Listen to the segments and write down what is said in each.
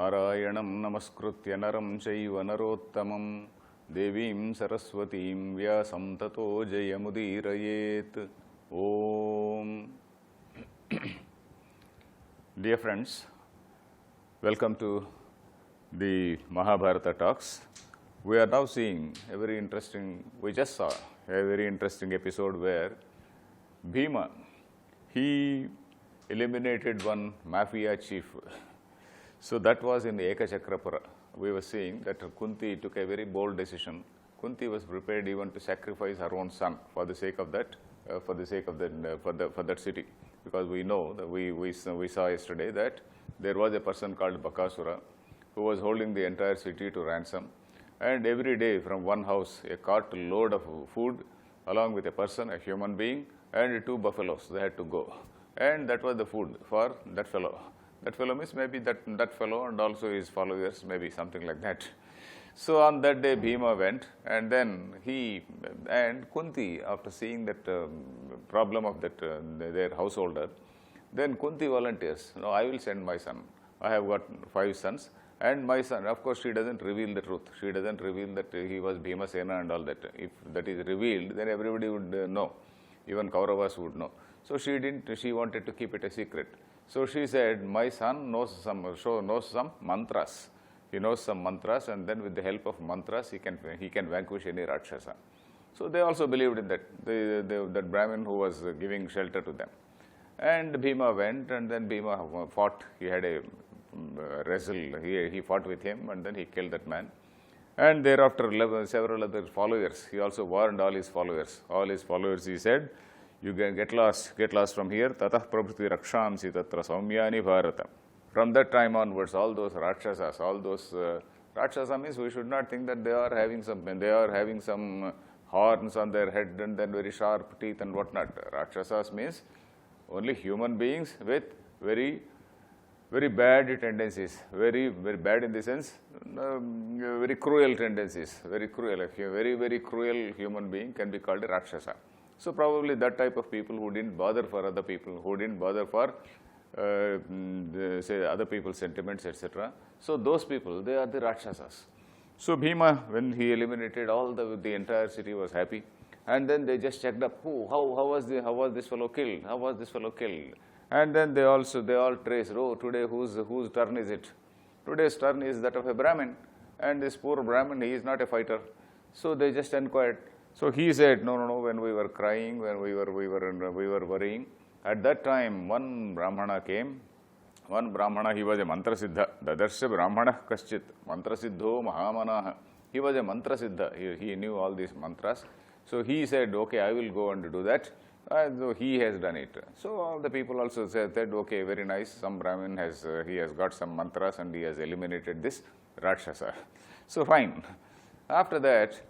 नारायणं नमस्कृत्य नरं चैव नरोत्तमं देवीं सरस्वतीं व्यासं ततो जयमुदीरयेत्. Om. Dear friends, welcome to the Mahabharata talks. We are now seeing we just saw a very interesting episode where Bhima, he eliminated one mafia chief. So that was in the Ekachakrapura. We were seeing that Kunti took a very bold decision. Kunti was prepared even to sacrifice her own son for the sake of that, for that city, because we know that we saw yesterday that there was a person called Bakasura who was holding the entire city to ransom, and every day from one house a cart load of food along with a person, a human being, and 2 buffaloes, they had to go, and that was the food for that fellow. That fellow means maybe that fellow and also his followers, maybe something like that. So on that day Bhima went, and then Kunti, after seeing that problem of that their householder, then Kunti volunteers, no, I will send my son. I have got 5 sons, and my son, of course she doesn't reveal the truth. She doesn't reveal that he was Bhimasena and all that. If that is revealed, then everybody would know, even Kauravas would know. So she didn't, she wanted to keep it a secret. So she said, my son knows some mantras. He knows some mantras, and then with the help of mantras he can vanquish any Rakshasa. So they also believed in that, that Brahmin who was giving shelter to them. And Bhima went, and then Bhima fought. He had a wrestle. He fought with him, and then he killed that man. And thereafter several other followers, he also warned all his followers. All his followers, he said, you can get lost from here. Tatah prabhuti rakshamsi tatra saumyani bharata. From that time onwards, all those Rakshasas, Rakshasa means we should not think that they are having some horns on their head and then very sharp teeth and whatnot. Rakshasas means only human beings with very, very bad tendencies, very, very bad in the sense, very cruel tendencies, very cruel. A very, very cruel human being can be called a Rakshasa. So probably that type of people who didn't bother for other people, who didn't bother for say other people's sentiments, etc. So those people, they are the Rakshasas. So Bhima, when he eliminated all the entire city was happy, and then they just checked up, how was this fellow killed? How was this fellow killed? And then they all traced, oh, today whose turn is it? Today's turn is that of a Brahmin, and this poor Brahmin, he is not a fighter. So they just inquired. So he said, no, when we were crying, when we were worrying, at that time one Brahmana came. One Brahmana, he was a mantra siddha. Dadarsha Brahmana kaschit mantra siddho mahamanaha. He was a mantra siddha. He knew all these mantras. So he said, okay, I will go and do that. So he has done it. So all the people also said, okay, very nice. Some Brahmin has got some mantras and he has eliminated this Rakshasa. So fine. After that,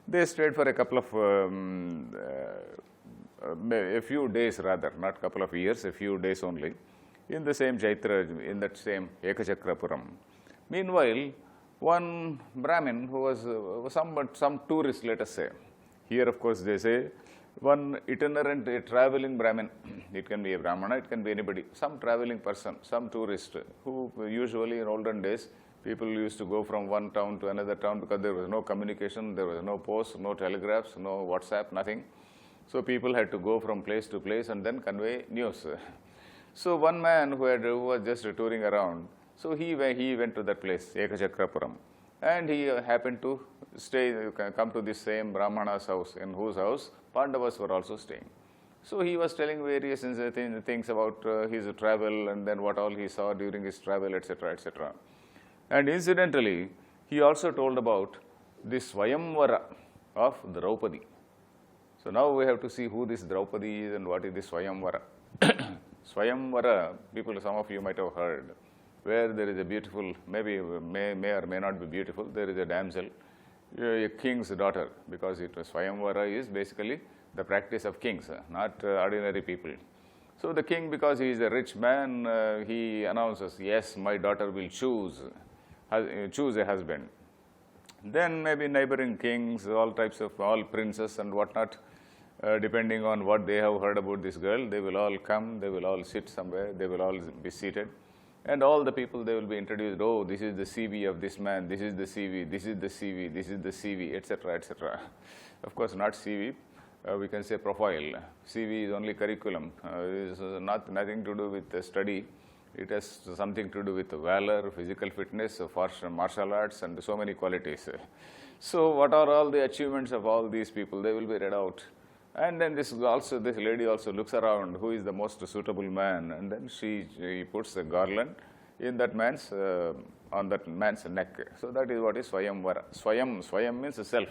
they stayed for a couple of, a few days rather, not couple of years, a few days only, in the same Chaitra, in that same Ekachakrapuram. Meanwhile, one Brahmin who was some tourist, let us say. Here, of course, they say one itinerant, a traveling Brahmin. It can be a Brahmana, it can be anybody, some traveling person, some tourist, who usually in olden days, people used to go from one town to another town because there was no communication, there was no post, no telegraphs, no WhatsApp, nothing. So people had to go from place to place and then convey news. So one man who was just touring around, so he went to that place, Ekachakrapuram, and he happened to come to this same Brahmana's house, in whose house Pandavas were also staying. So he was telling various things about his travel and then what all he saw during his travel, etc., etc. And incidentally, he also told about the Swayamvara of Draupadi. So now we have to see who this Draupadi is and what is the Swayamvara. Swayamvara, people, some of you might have heard, where there is a beautiful, maybe may or may not be beautiful, there is a damsel, a king's daughter, because Swayamvara is basically the practice of kings, not ordinary people. So the king, because he is a rich man, he announces, yes, my daughter will choose a husband. Then maybe neighboring kings, all princes and whatnot, depending on what they have heard about this girl, they will all come, they will all sit somewhere, they will all be seated. And all the people, they will be introduced, oh, this is the CV of this man, this is the CV, this is the CV, this is the CV, etc., etc. Of course, not CV, we can say profile. CV is only curriculum. It is nothing to do with the study. It has something to do with valor, physical fitness, martial arts, and so many qualities. So what are all the achievements of all these people? They will be read out. And then this lady also looks around, who is the most suitable man, and then she puts a garland in that man's on that man's neck. So that is what is Swayamvara. Swayam means self.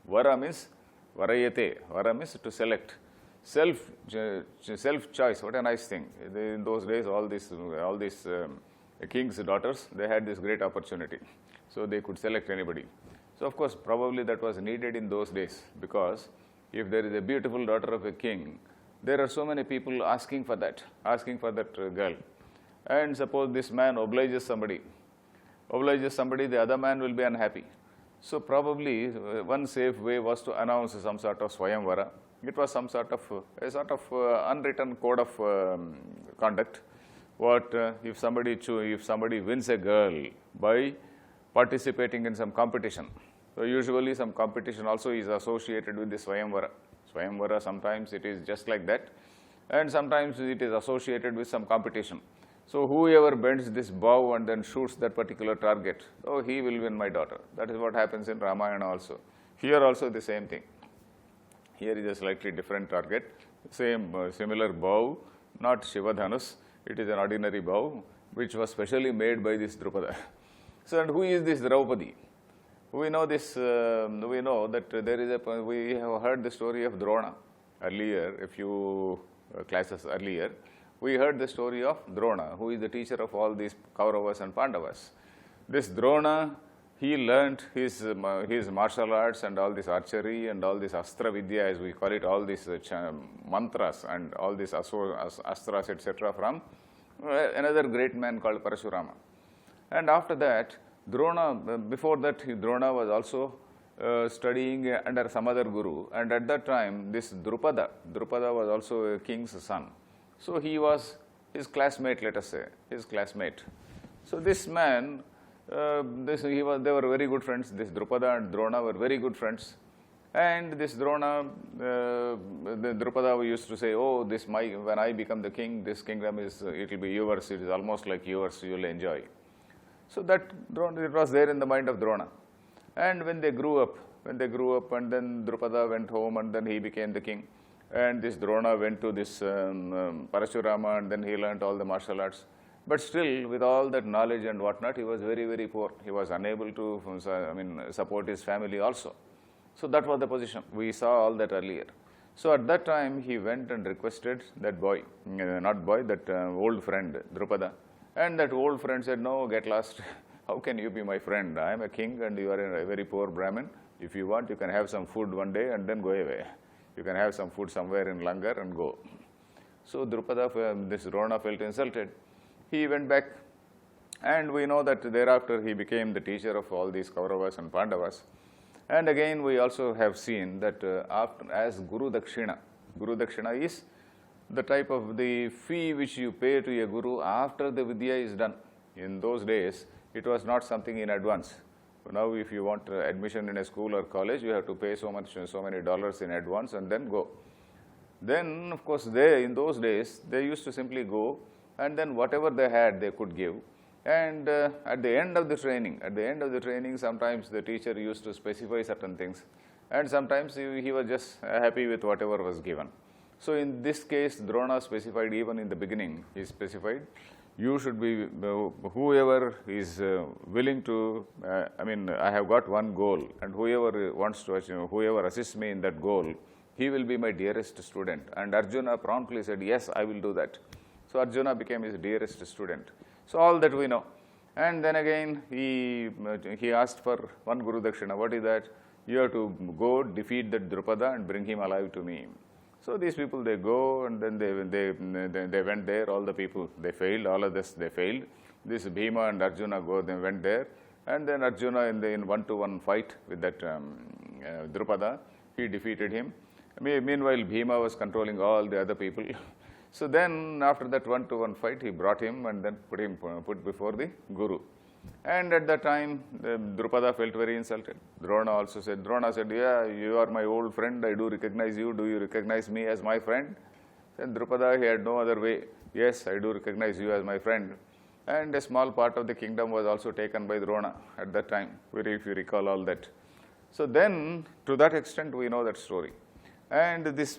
Vara means varayate. Vara means to select. Self choice. What a nice thing. In those days, all these king's daughters, they had this great opportunity. So they could select anybody. So of course, probably that was needed in those days, because if there is a beautiful daughter of a king, there are so many people asking for that girl. And suppose this man obliges somebody, the other man will be unhappy. So probably one safe way was to announce some sort of Swayamvara. It was some sort of unwritten code of conduct. What if somebody wins a girl by participating in some competition? So usually some competition also is associated with the Swayamvara. Swayamvara, sometimes it is just like that, and sometimes it is associated with some competition. So whoever bends this bow and then shoots that particular target, oh, he will win my daughter. That is what happens in Ramayana also. Here also the same thing. Here is a slightly different target, similar bow, not Shivadhanus. It is an ordinary bow, which was specially made by this Drupada. So, and who is this Draupadi? We know this. We know that there is we have heard the story of Drona earlier. A few classes earlier, we heard the story of Drona, who is the teacher of all these Kauravas and Pandavas. This Drona, he learnt his martial arts and all this archery and all this Astra Vidya, as we call it, all these mantras and all these astras, etc., from another great man called Parashurama. And after that, Drona, before that, Drona was also studying under some other guru, and at that time, this Drupada was also a king's son. So he was his classmate, let us say, his classmate. So this man, they were very good friends. This Drupada and Drona were very good friends. And this Drona, the Drupada used to say, oh, when I become the king, this kingdom it will be yours, it is almost like yours, you will enjoy. So that it was there in the mind of Drona. And when they grew up, and then Drupada went home, and then he became the king. And this Drona went to this Parashurama, and then he learnt all the martial arts. But still, with all that knowledge and whatnot, he was very, very poor. He was unable to support his family also. So that was the position. We saw all that earlier. So at that time, he went and requested that boy, that old friend, Drupada. And that old friend said, no, get lost. How can you be my friend? I am a king and you are a very poor Brahmin. If you want, you can have some food one day and then go away. You can have some food somewhere in Langar and go. So Drupada, this Drona felt insulted. He went back, and we know that thereafter he became the teacher of all these Kauravas and Pandavas. And again, we also have seen that as Guru Dakshina is the type of the fee which you pay to a guru after the vidya is done. In those days, it was not something in advance. Now, if you want admission in a school or college, you have to pay so many dollars in advance and then go. Then, of course, in those days, they used to simply go, and then whatever they had, they could give. And at the end of the training, sometimes the teacher used to specify certain things, and sometimes he was just happy with whatever was given. So in this case, Drona specified even in the beginning, he specified, you should be, whoever is willing to, I have got one goal, and whoever wants to achieve, whoever assists me in that goal, he will be my dearest student. And Arjuna promptly said, yes, I will do that. So Arjuna became his dearest student. So all that we know. And then again, he asked for one Guru Dakshina. What is that? You have to go defeat that Drupada and bring him alive to me. So these people, they go, and then they went there. All the people, they failed. All of this, they failed. This Bhima and Arjuna they went there. And then Arjuna in one-to-one fight with that Drupada, he defeated him. Meanwhile, Bhima was controlling all the other people. So then after that 1-to-1 fight, he brought him and then put before the Guru. And at that time, Drupada felt very insulted. Drona said, yeah, you are my old friend, I do recognize you, do you recognize me as my friend? Then Drupada, he had no other way. Yes, I do recognize you as my friend. And a small part of the kingdom was also taken by Drona at that time, if you recall all that. So then, to that extent, we know that story. And this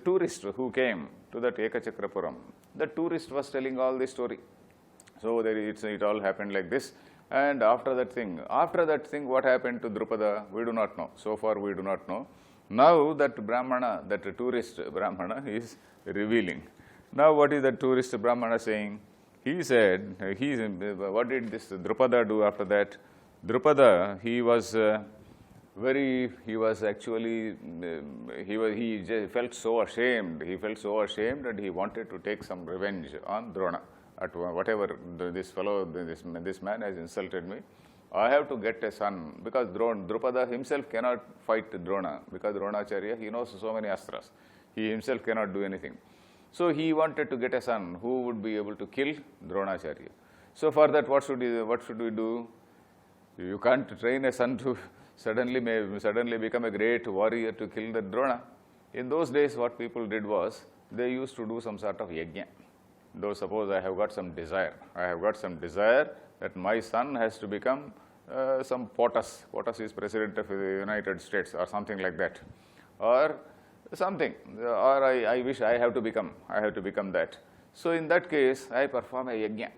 tourist who came to that Ekachakrapuram, the tourist was telling all the story. So it all happened like this. And after that thing, what happened to Drupada, we do not know. So far, we do not know. Now that Brahmana, that tourist Brahmana is revealing. Now what is the tourist Brahmana saying? He said, what did this Drupada do after that? Drupada, he felt so ashamed. He felt so ashamed and he wanted to take some revenge on Drona. At whatever this man has insulted me, I have to get a son, because Drupada himself cannot fight Drona, because Dronacharya, he knows so many astras. He himself cannot do anything. So he wanted to get a son who would be able to kill Dronacharya. So for that, what should we do? You can't train a son to suddenly become a great warrior to kill the Drona. In those days, what people did was, they used to do some sort of yajna. Though suppose I have got some desire that my son has to become some POTUS. POTUS is President of the United States or something like that. Or something. Or I wish I have to become that. So in that case, I perform a yajna.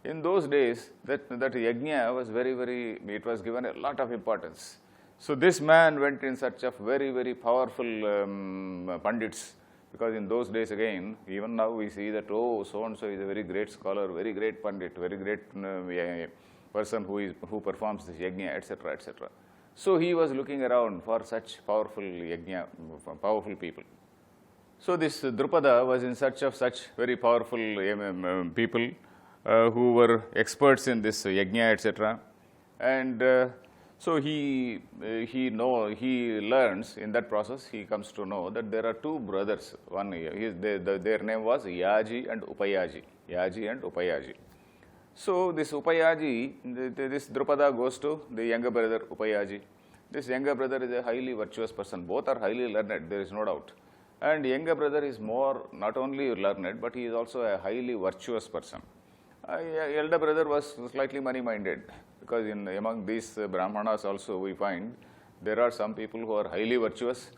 In those days, that yajna was it was given a lot of importance. So this man went in search of very powerful pandits. Because in those days again, even now we see that, oh, so-and-so is a very great scholar, very great pandit, very great person who performs this yajna, etc., etc. So he was looking around for such powerful yajna, powerful people. So this Drupada was in search of such very powerful people who were experts in this yajna, etc. And so he learns in that process, he comes to know that there are two brothers. Their name was Yaji and Upayaji. So this Upayaji, this Drupada goes to the younger brother Upayaji. This younger brother is a highly virtuous person. Both are highly learned, there is no doubt. And younger brother is not only learned, but he is also a highly virtuous person. Elder brother was slightly money-minded. Because among these Brahmanas also we find there are some people who are highly virtuous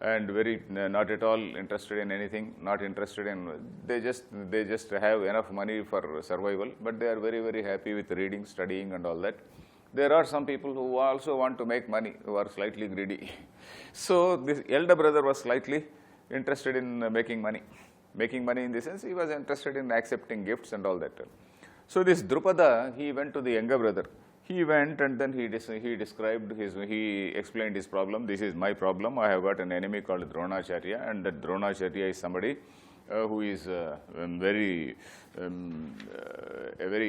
and not at all interested in anything, they just have enough money for survival, but they are very happy with reading, studying and all that. There are some people who also want to make money, who are slightly greedy. So this elder brother was slightly interested in making money. Making money in the sense he was interested in accepting gifts and all that. So this Drupada, he went to the younger brother. He went and then he explained his problem. This is my problem. I have got an enemy called Dronacharya, and that Dronacharya is somebody who is a very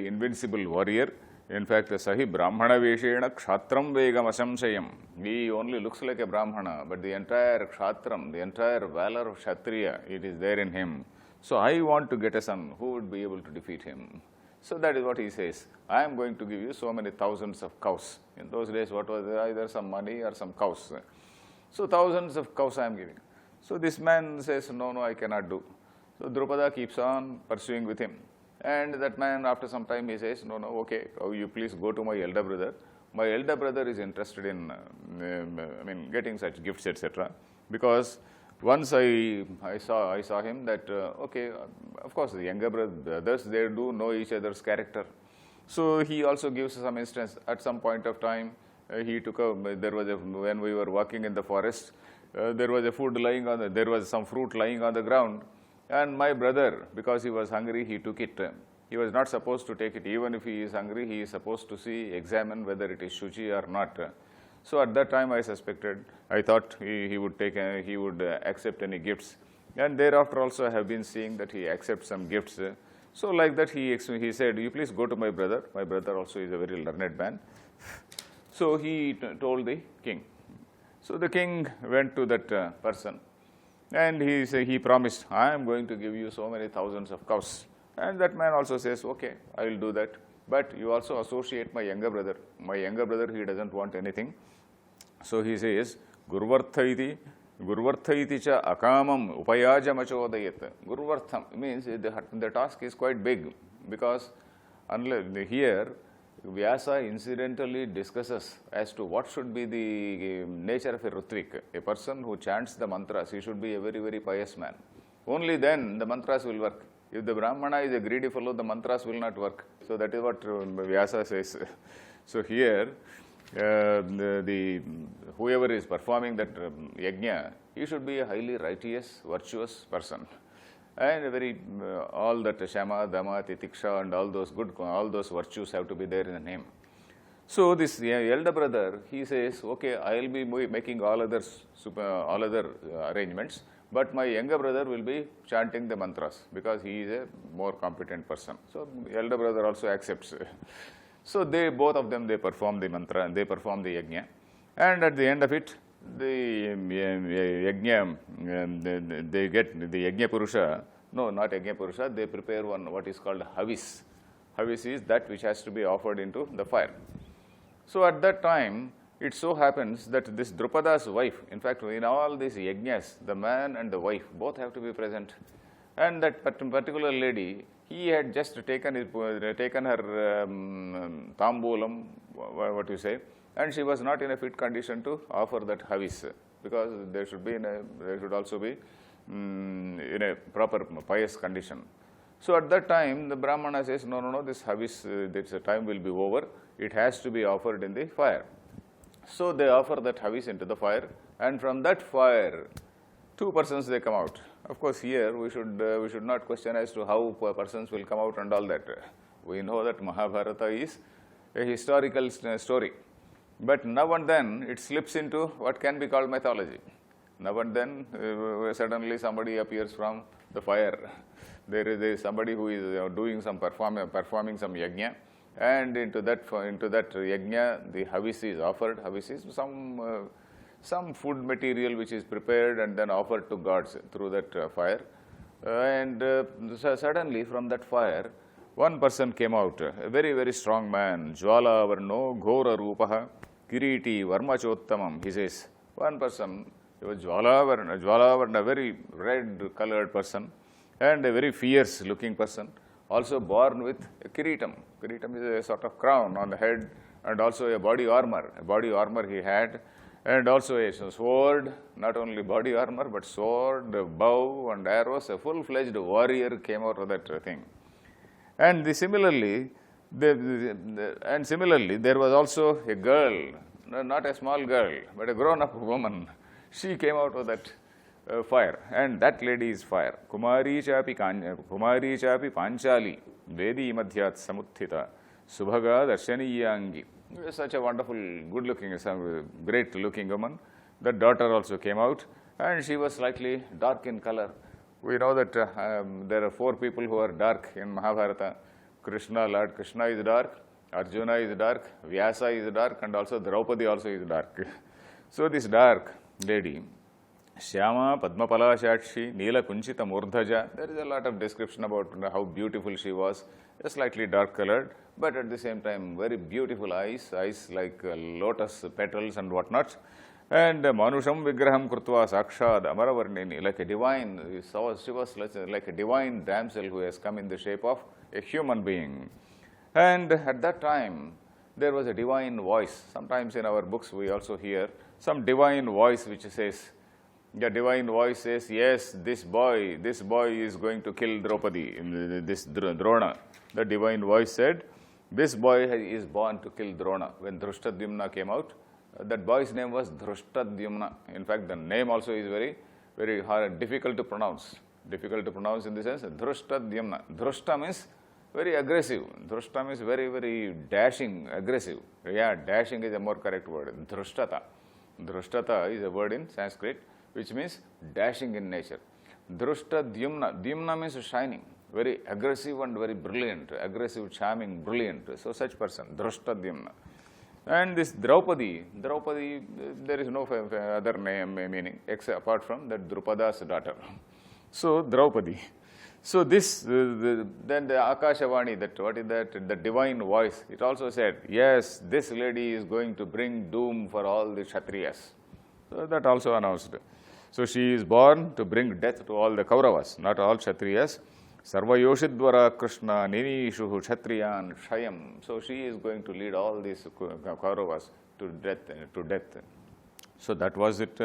invincible warrior. In fact, Sahi Brahmana Veshena Kshatram Vegam Asamsayam. He only looks like a Brahmana, but the entire Kshatram, the entire valor of Kshatriya, it is there in him. So I want to get a son who would be able to defeat him. So that is what he says. I am going to give you so many thousands of cows. In those days, what was there? Either some money or some cows. So thousands of cows I am giving. So this man says, no, I cannot do. So Drupada keeps on pursuing with him. And that man, after some time, he says, no, okay, you please go to my elder brother. My elder brother is interested in getting such gifts, etc. Because once I saw him that, okay, of course, the younger brothers, they do know each other's character. So he also gives some instance. At some point of time, when we were walking in the forest, there was some fruit lying on the ground. And my brother, because he was hungry, he took it. He was not supposed to take it. Even if he is hungry, he is supposed to examine whether it is shuchi or not. So at that time, I thought he would accept any gifts. And thereafter also, I have been seeing that he accepts some gifts. So like that, he said, you please go to my brother. My brother also is a very learned man. So he told the king. So the king went to that person. And he promised, I am going to give you so many thousands of cows. And that man also says, okay, I will do that. But you also associate my younger brother. My younger brother, he doesn't want anything. So he says, Gurvartha iti cha akamam upayajamachodayat. Gurvartham means the task is quite big, because here Vyasa incidentally discusses as to what should be the nature of a Rutvik. A person who chants the mantras, he should be a very, very pious man. Only then the mantras will work. If the Brahmana is a greedy fellow, the mantras will not work. So that is what Vyasa says. So here, whoever is performing that yajna, he should be a highly righteous, virtuous person. And all that Shama, Dama, Titiksha and all those virtues have to be there in the name. So this elder brother, he says, okay, I will be making all other arrangements, but my younger brother will be chanting the mantras, because he is a more competent person. So elder brother also accepts. So both of them, they perform the mantra and they perform the yajna. And at the end of it, the yajna, they get the yajna purusha, no, not yajna purusha, they prepare what is called havis. Havis is that which has to be offered into the fire. So at that time, it so happens that this Drupada's wife, in fact, in all these yajnas, the man and the wife both have to be present. And that particular lady, he had just taken her tambulam, what you say, and she was not in a fit condition to offer that havis, because they should also be in a proper pious condition. So at that time, the Brahmana says, no, this havis, this time will be over. It has to be offered in the fire. So they offer that havis into the fire, and from that fire, 2 persons they come out. Of course, here we should not question as to how persons will come out and all that. We know that Mahabharata is a historical story, but now and then it slips into what can be called mythology. Now and then suddenly somebody appears from the fire. There is somebody who is doing some performing some yajna, and into that yajna the havis is offered. Havis is some food material which is prepared and then offered to gods through that fire. And suddenly from that fire, one person came out, a very, very strong man, Jwala Varno Ghora Rupaha Kiriti Varmachottamam. He says, one person, he was Jwala Varna, a very red colored person and a very fierce looking person, also born with a kiritam. Kiritam is a sort of crown on the head, and also a body armor. A body armor he had, and also a sword, not only body armor, but sword, bow and arrows. A full-fledged warrior came out of that thing. And similarly, there was also a girl, not a small girl, but a grown-up woman. She came out of that fire, and that lady is fire. Kumari chapi Panchali, Vedi Madhyat Samuthita, Subhaga Darshaniyangi. Such a wonderful, good-looking, great-looking woman. That daughter also came out, and she was slightly dark in color. We know that there are 4 people who are dark in Mahabharata. Lord Krishna is dark, Arjuna is dark, Vyasa is dark, and also Draupadi also is dark. So this dark lady, Shyama Padmapala Shakshi, Neela Kunchita Murdhaja, there is a lot of description about how beautiful she was, slightly dark colored, but at the same time very beautiful eyes like lotus petals and whatnot. And Manusham Vigraham Krutva Sakshad Amaravarnini, like a divine, she was like a divine damsel who has come in the shape of a human being. And at that time, there was a divine voice. Sometimes in our books we also hear some divine voice which says, the divine voice says, yes, this boy is going to kill Draupadi, this Drona. The divine voice said, this boy is born to kill Drona. When Drishtadyumna came out, that boy's name was Drishtadyumna. In fact, the name also is very, very hard, difficult to pronounce. Difficult to pronounce in the sense, Drishtadyumna. Drishta means very aggressive. Drishta means very, very dashing, aggressive. Yeah, dashing is a more correct word. Drishtata. Drishtata is a word in Sanskrit which means dashing in nature. Drishtadyumna. Dyumna means shining. Very aggressive and very brilliant. Aggressive, charming, brilliant. So such person, Drishtadyumna. And this Draupadi, there is no other name meaning except apart from that Drupada's daughter. So Draupadi. So this, then the Akashavani, that what is that? The divine voice. It also said, yes, this lady is going to bring doom for all the Kshatriyas. So that also announced. So she is born to bring death to all the Kauravas, not all Kshatriyas. Sarvayoshidvara Krishna Ninishuhu Kshatriyan Shayam. So she is going to lead all these Kauravas to death. So that was it.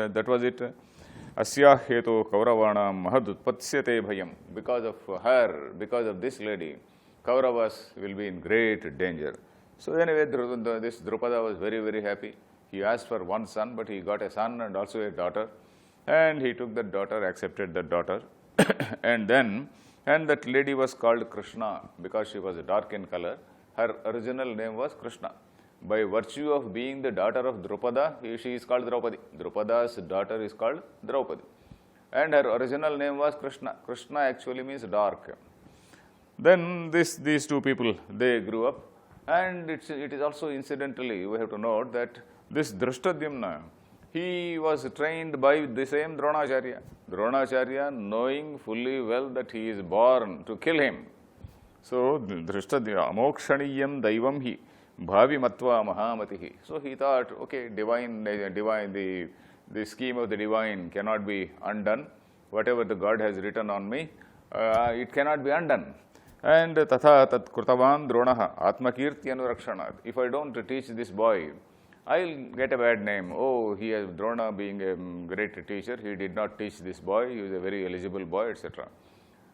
Asya hetu Kauravanam mahadutpatsyate bhayam. Because of her, because of this lady, Kauravas will be in great danger. So anyway, this Drupada was very, very happy. He asked for one son, but he got a son and also a daughter. And he took that daughter, accepted that daughter. And that lady was called Krishna because she was dark in color. Her original name was Krishna. By virtue of being the daughter of Drupada, she is called Draupadi. Drupada's daughter is called Draupadi. And her original name was Krishna. Krishna actually means dark. Then these two people, they grew up. And it is also incidentally, we have to note that this Drishtadyumna, he was trained by the same Dronacharya. Dronacharya knowing fully well that he is born to kill him. So, Drishtadyumna, amokshaniyam daivam hi, bhavi matva mahamatihi. So, he thought, okay, the scheme of the divine cannot be undone. Whatever the God has written on me, it cannot be undone. And tatha tat krutavan dronaha atmakirti anurakshana. If I don't teach this boy, I'll get a bad name. Oh, he has Drona being a great teacher. He did not teach this boy. He was a very eligible boy, etc.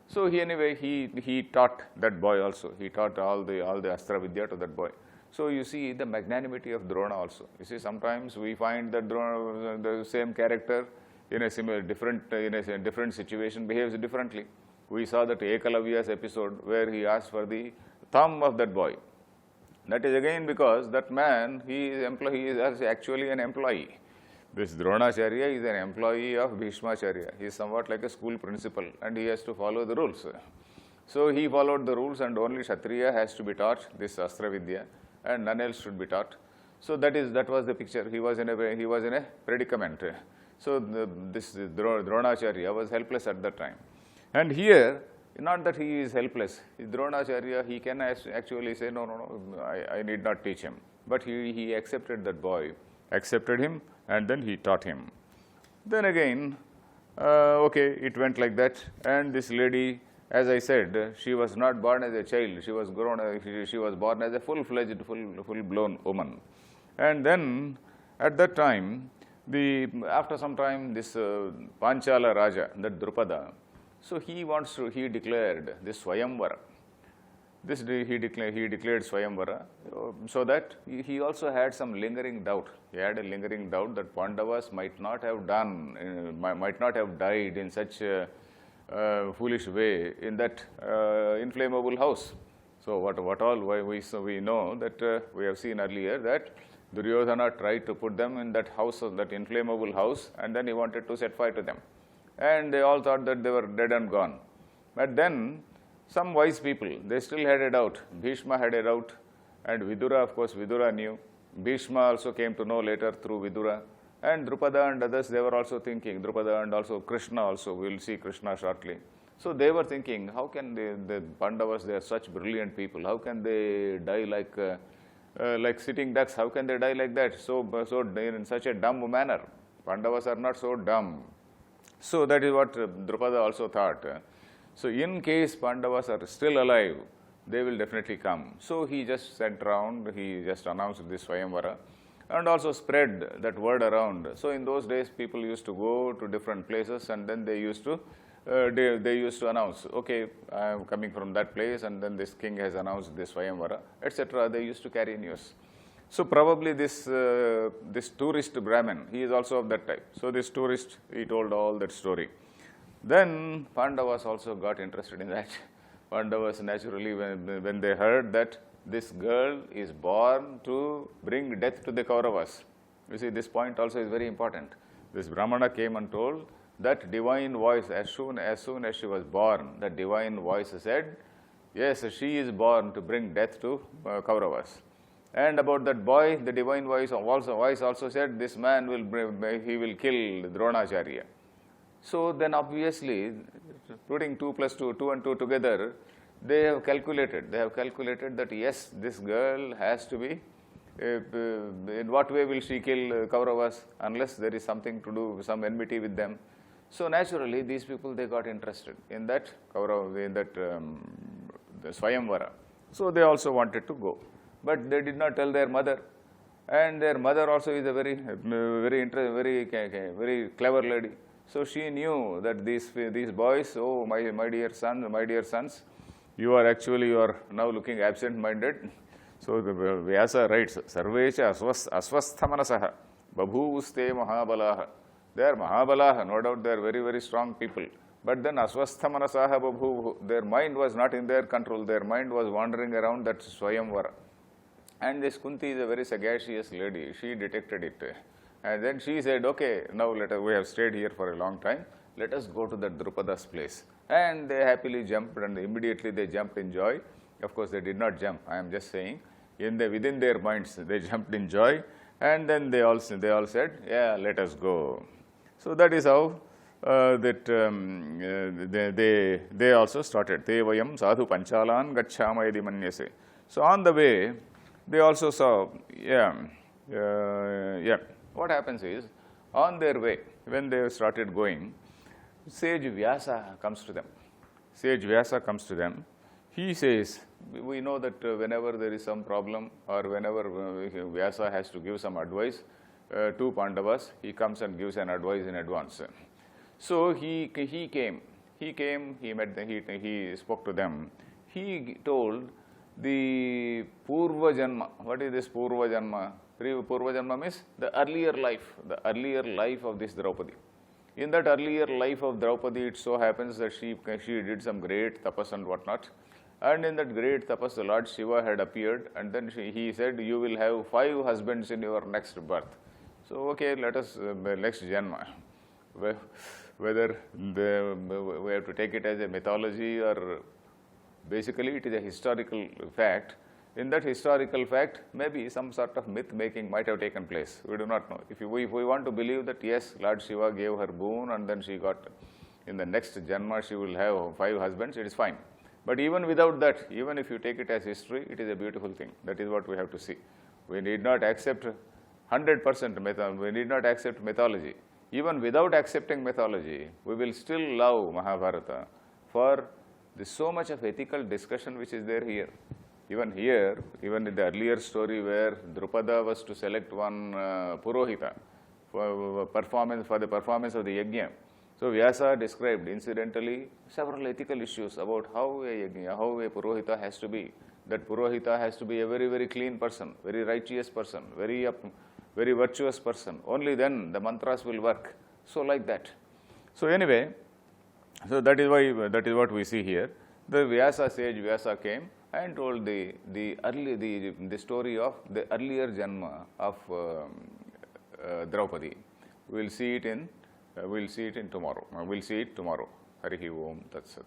So he taught that boy also. He taught all the Astra Vidya to that boy. So you see the magnanimity of Drona also. You see, sometimes we find that Drona, the same character in a different situation behaves differently. We saw that Ekalavya's episode where he asked for the thumb of that boy. That is again because that man, he is actually an employee. This Dronacharya is an employee of Bhishmacharya. He is somewhat like a school principal and he has to follow the rules. So he followed the rules and only Kshatriya has to be taught this Astra Vidya and none else should be taught. So that was the picture. He was in a predicament. So this Dronacharya was helpless at that time. And here, not that he is helpless. Dronacharya, he can actually say, no, I need not teach him. But he accepted that boy, accepted him, and then he taught him. Then again, okay, it went like that. And this lady, as I said, she was not born as a child. She was born as a full-fledged, full-blown woman. And then, at that time, after some time, this Panchala Raja, that Drupada, so he declared this Swayamvara. He declared Swayamvara, so that he also had some lingering doubt. He had a lingering doubt that Pandavas might not have died in such a foolish way in that inflammable house. So we know that we have seen earlier that Duryodhana tried to put them in that house, that inflammable house, and then he wanted to set fire to them. And they all thought that they were dead and gone. But then, some wise people, they still had a doubt. Bhishma had a doubt, and Vidura, of course, Vidura knew. Bhishma also came to know later through Vidura. And Drupada and others, they were also thinking, Drupada and also Krishna also, we will see Krishna shortly. So they were thinking, how can the Pandavas, they are such brilliant people, how can they die like sitting ducks, how can they die like that, so in such a dumb manner? Pandavas are not so dumb. So that is what Drupada also thought. So in case Pandavas are still alive, they will definitely come. So he just sat around, he just announced this Swayamvara and also spread that word around. So in those days, people used to go to different places and then they used to announce, okay, I am coming from that place and then this king has announced this Swayamvara, etc. They used to carry news. So probably this tourist Brahmin, he is also of that type. So this tourist, he told all that story. Then Pandavas also got interested in that. Pandavas naturally, when they heard that this girl is born to bring death to the Kauravas. You see, this point also is very important. This Brahmana came and told that divine voice, as soon as she was born, that divine voice said, yes, she is born to bring death to Kauravas. And about that boy, the divine voice also said, this man he will kill Dronacharya. So then obviously, putting 2 plus 2, 2 and 2 together, they have calculated that yes, this girl has to be, in what way will she kill Kauravas unless there is something to do, some enmity with them. So naturally, these people, they got interested in that the Swayamvara. So they also wanted to go, but they did not tell their mother. And their mother also is a very clever lady. So she knew that these boys, oh my dear sons, you are now looking absent-minded. So the Vyasa writes, Sarvecha asvasthamanasaha babhuvuste mahabalaha. They are mahabalaha, no doubt they are very, very strong people. But then asvasthamanasaha babhuvu, their mind was not in their control. Their mind was wandering around that Swayamvara. And this Kunti is a very sagacious lady. She detected it. And then she said, okay, now we have stayed here for a long time. Let us go to that Drupada's place. And they happily jumped, and immediately they jumped in joy. Of course, they did not jump. I am just saying, within their minds, they jumped in joy. And then they all said, yeah, let us go. So that is how they also started. Te vayam sadhu panchalan gacchama yadi manyase. So on the way, they also saw, what happens is, on their way, when they started going, sage Vyasa comes to them. Sage Vyasa comes to them. He says, we know that whenever there is some problem or whenever Vyasa has to give some advice to Pandavas, he comes and gives an advice in advance. So he came, he met them, he spoke to them. He told the Purva Janma. What is this Purva Janma? Purva Janma means the earlier life of this Draupadi. In that earlier life of Draupadi, it so happens that she did some great tapas and whatnot. And in that great tapas, the Lord Shiva had appeared, and then he said, you will have 5 husbands in your next birth. So, okay, let us, next Janma. Whether we have to take it as a mythology or basically it is a historical fact. In that historical fact, maybe some sort of myth making might have taken place. We do not know. If we want to believe that yes, Lord Shiva gave her boon and then she got, in the next Janma she will have 5 husbands, it is fine. But even without that, even if you take it as history, it is a beautiful thing. That is what we have to see. We need not accept 100% we need not accept mythology. Even without accepting mythology, we will still love Mahabharata for so much of ethical discussion which is there here. Even here, even in the earlier story where Drupada was to select one Purohita for the performance of the yajna. So Vyasa described incidentally several ethical issues about how a Purohita has to be. That Purohita has to be a very, very clean person, very righteous person, very virtuous person. Only then the mantras will work. So like that. So anyway, so that is what we see here. The sage Vyasa came and told the story of the earlier Janma of Draupadi. We'll see it in tomorrow. We'll see it tomorrow. Harihi Om Tat Sat.